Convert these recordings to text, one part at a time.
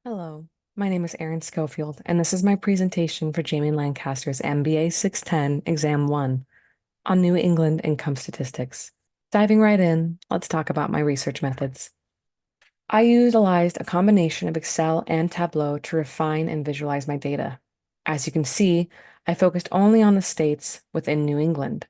Hello, my name is Erin Scofield, and this is my presentation for Jamie Lancaster's MBA 610 Exam 1 on New England income statistics. Diving right in, let's talk about my research methods. I utilized a combination of Excel and Tableau to refine and visualize my data. As you can see, I focused only on the states within New England.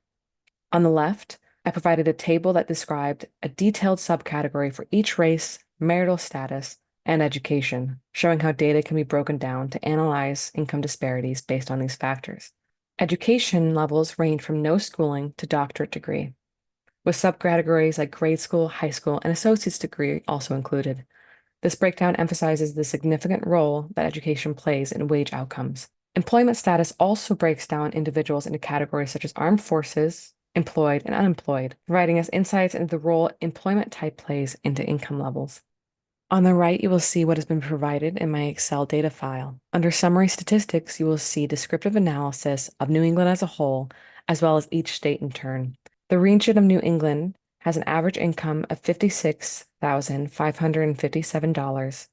On the left, I provided a table that described a detailed subcategory for each race, marital status, and education, showing how data can be broken down to analyze income disparities based on these factors. Education levels range from no schooling to doctorate degree, with subcategories like grade school, high school, and associate's degree also included. This breakdown emphasizes the significant role that education plays in wage outcomes. Employment status also breaks down individuals into categories such as armed forces, employed, and unemployed, providing us insights into the role employment type plays into income levels. On the right, you will see what has been provided in my Excel data file. Under Summary Statistics, you will see descriptive analysis of New England as a whole, as well as each state in turn. The region of New England has an average income of $56,557.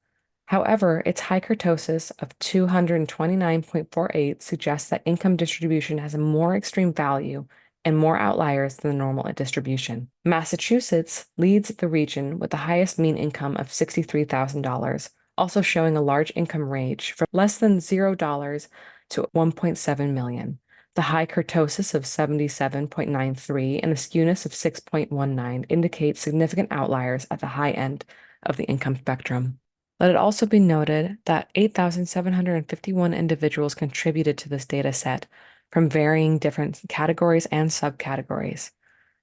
However, its high kurtosis of 229.48 suggests that income distribution has a more extreme value and more outliers than the normal distribution. Massachusetts leads the region with the highest mean income of $63,000, also showing a large income range from less than $0 to 1.7 million. The high kurtosis of 77.93 and the skewness of 6.19 indicate significant outliers at the high end of the income spectrum. Let it also be noted that 8,751 individuals contributed to this data set from varying different categories and subcategories.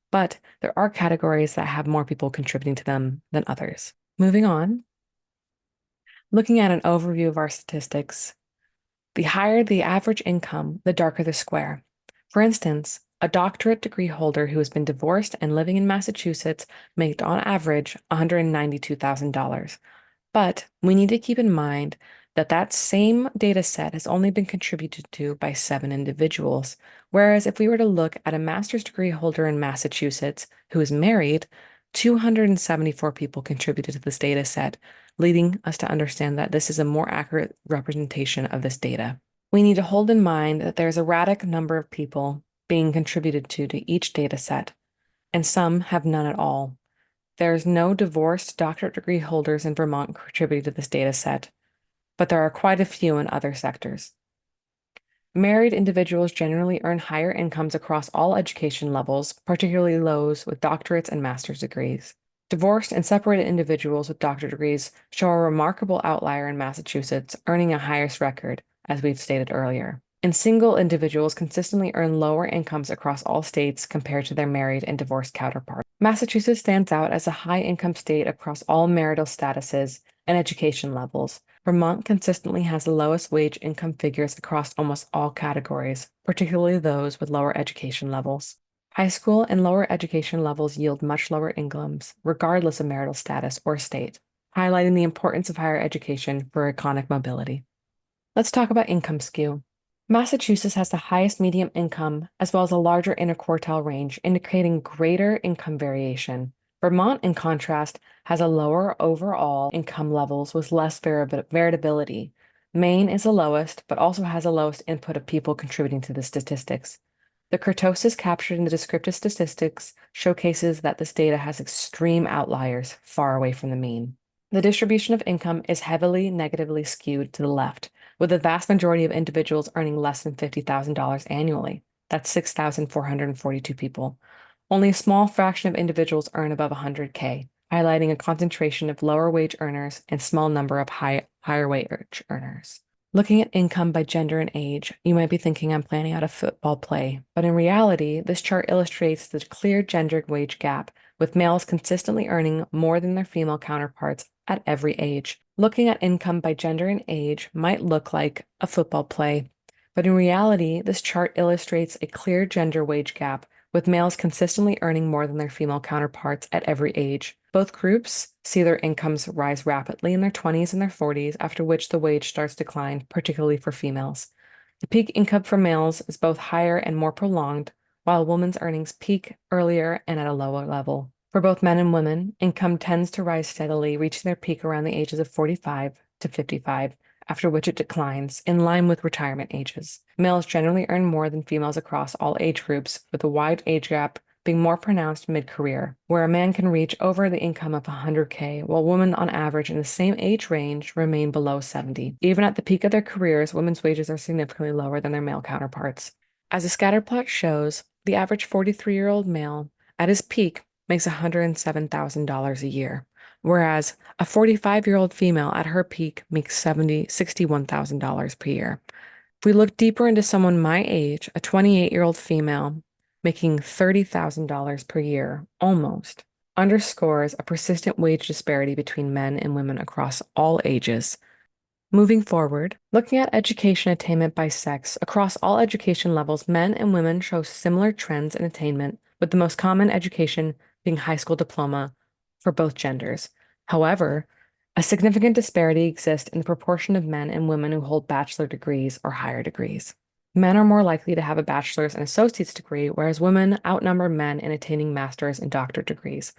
But there are categories that have more people contributing to them than others. Moving on, looking at an overview of our statistics, the higher the average income, the darker the square. For instance, a doctorate degree holder who has been divorced and living in Massachusetts makes on average $192,000. But we need to keep in mind that that same data set has only been contributed to by 7 individuals. Whereas if we were to look at a master's degree holder in Massachusetts who is married, 274 people contributed to this data set, leading us to understand that this is a more accurate representation of this data. We need to hold in mind that there's a radic number of people being contributed to each data set, and some have none at all. There's no divorced doctorate degree holders in Vermont contributing to this data set, but there are quite a few in other sectors. Married individuals generally earn higher incomes across all education levels, particularly those with doctorates and master's degrees. Divorced and separated individuals with doctorate degrees show a remarkable outlier in Massachusetts, earning a highest record, as we've stated earlier. And single individuals consistently earn lower incomes across all states compared to their married and divorced counterparts. Massachusetts stands out as a high income state across all marital statuses and education levels. Vermont consistently has the lowest wage income figures across almost all categories, particularly those with lower education levels. High school and lower education levels yield much lower incomes, regardless of marital status or state, highlighting the importance of higher education for economic mobility. Let's talk about income skew. Massachusetts has the highest median income as well as a larger interquartile range, indicating greater income variation. Vermont, in contrast, has a lower overall income levels with less variability. Maine is the lowest, but also has the lowest input of people contributing to the statistics. The kurtosis captured in the descriptive statistics showcases that this data has extreme outliers far away from the mean. The distribution of income is heavily negatively skewed to the left, with the vast majority of individuals earning less than $50,000 annually. That's 6,442 people. Only a small fraction of individuals earn above 100K, highlighting a concentration of lower wage earners and small number of higher wage earners. Looking at income by gender and age, you might be thinking I'm planning out a football play, but in reality, this chart illustrates the clear gender wage gap, with males consistently earning more than their female counterparts at every age. Looking at income by gender and age might look like a football play, but in reality, this chart illustrates a clear gender wage gap, with males consistently earning more than their female counterparts at every age. Both groups see their incomes rise rapidly in their 20s and their 40s, after which the wage starts to decline, particularly for females. The peak income for males is both higher and more prolonged, while women's earnings peak earlier and at a lower level. For both men and women, income tends to rise steadily, reaching their peak around the ages of 45, to 55, after which it declines, in line with retirement ages. Males generally earn more than females across all age groups, with a wide age gap being more pronounced mid-career, where a man can reach over the income of 100K, while women on average in the same age range remain below 70. Even at the peak of their careers, women's wages are significantly lower than their male counterparts. As a scatter plot shows, the average 43-year-old male at his peak makes $107,000 a year, whereas a 45-year-old female at her peak makes $61,000 per year. If we look deeper into someone my age, a 28-year-old female making $30,000 per year, almost, underscores a persistent wage disparity between men and women across all ages. Moving forward, looking at education attainment by sex, across all education levels, men and women show similar trends in attainment, with the most common education being high school diploma for both genders. However, a significant disparity exists in the proportion of men and women who hold bachelor degrees or higher degrees. Men are more likely to have a bachelor's and associate's degree, whereas women outnumber men in attaining master's and doctorate degrees.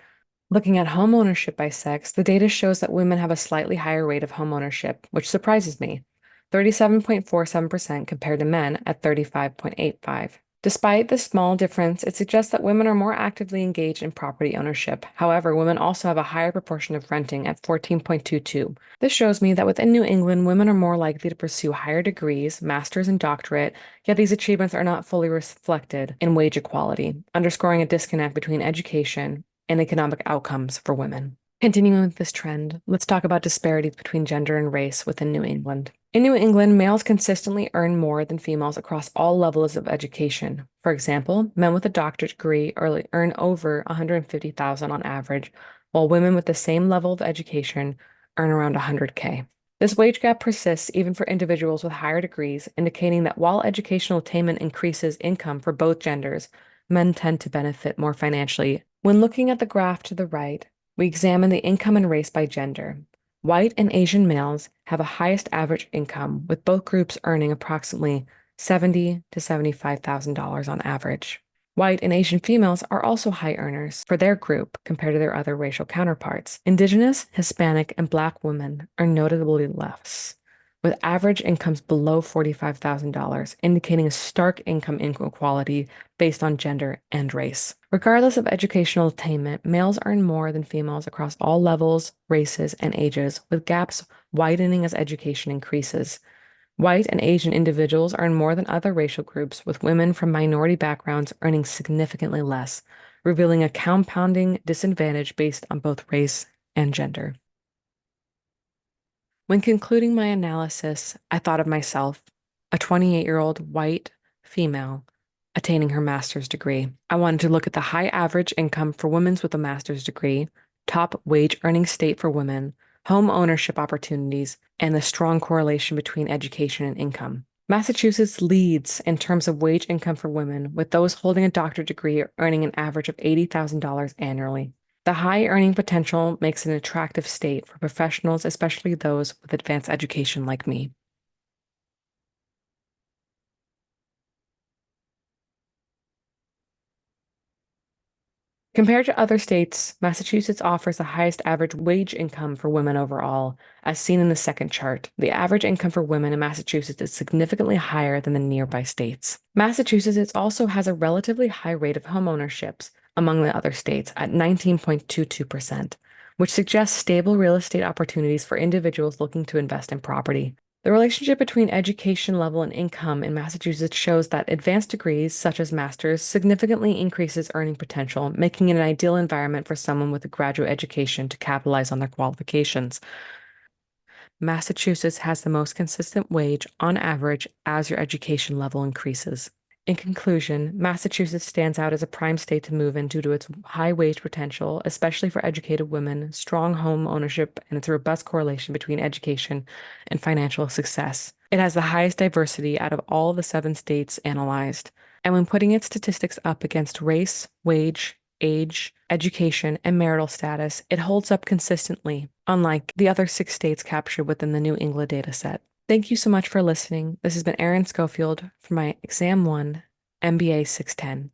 Looking at home ownership by sex, the data shows that women have a slightly higher rate of home ownership, which surprises me, 37.47% compared to men at 35.85%. Despite this small difference, it suggests that women are more actively engaged in property ownership. However, women also have a higher proportion of renting at 14.22%. This shows me that within New England, women are more likely to pursue higher degrees, master's and doctorate, yet these achievements are not fully reflected in wage equality, underscoring a disconnect between education and economic outcomes for women. Continuing with this trend, let's talk about disparities between gender and race within New England. In New England, males consistently earn more than females across all levels of education. For example, men with a doctorate degree earn over $150,000 on average, while women with the same level of education earn around $100K. This wage gap persists even for individuals with higher degrees, indicating that while educational attainment increases income for both genders, men tend to benefit more financially. When looking at the graph to the right, we examine the income and race by gender. White and Asian males have a highest average income, with both groups earning approximately $70,000 to $75,000 on average. White and Asian females are also high earners for their group compared to their other racial counterparts. Indigenous, Hispanic, and Black women earn notably less, with average incomes below $45,000, indicating a stark income inequality based on gender and race. Regardless of educational attainment, males earn more than females across all levels, races, and ages, with gaps widening as education increases. White and Asian individuals earn more than other racial groups, with women from minority backgrounds earning significantly less, revealing a compounding disadvantage based on both race and gender. When concluding my analysis, I thought of myself, a 28-year-old white female attaining her master's degree. I wanted to look at the high average income for women with a master's degree, top wage earning state for women, home ownership opportunities, and the strong correlation between education and income. Massachusetts leads in terms of wage income for women, with those holding a doctorate degree earning an average of $80,000 annually. The high earning potential makes it an attractive state for professionals, especially those with advanced education like me. Compared to other states, Massachusetts offers the highest average wage income for women overall, as seen in the second chart. The average income for women in Massachusetts is significantly higher than the nearby states. Massachusetts also has a relatively high rate of homeownerships among the other states at 19.22%, which suggests stable real estate opportunities for individuals looking to invest in property. The relationship between education level and income in Massachusetts shows that advanced degrees, such as master's, significantly increases earning potential, making it an ideal environment for someone with a graduate education to capitalize on their qualifications. Massachusetts has the most consistent wage on average as your education level increases. In conclusion, Massachusetts stands out as a prime state to move in due to its high wage potential, especially for educated women, strong home ownership, and its robust correlation between education and financial success. It has the highest diversity out of all the 7 states analyzed. And when putting its statistics up against race, wage, age, education, and marital status, it holds up consistently, unlike the other 6 states captured within the New England data set. Thank you so much for listening. This has been Erin Scofield for my Exam 1, MBA 610.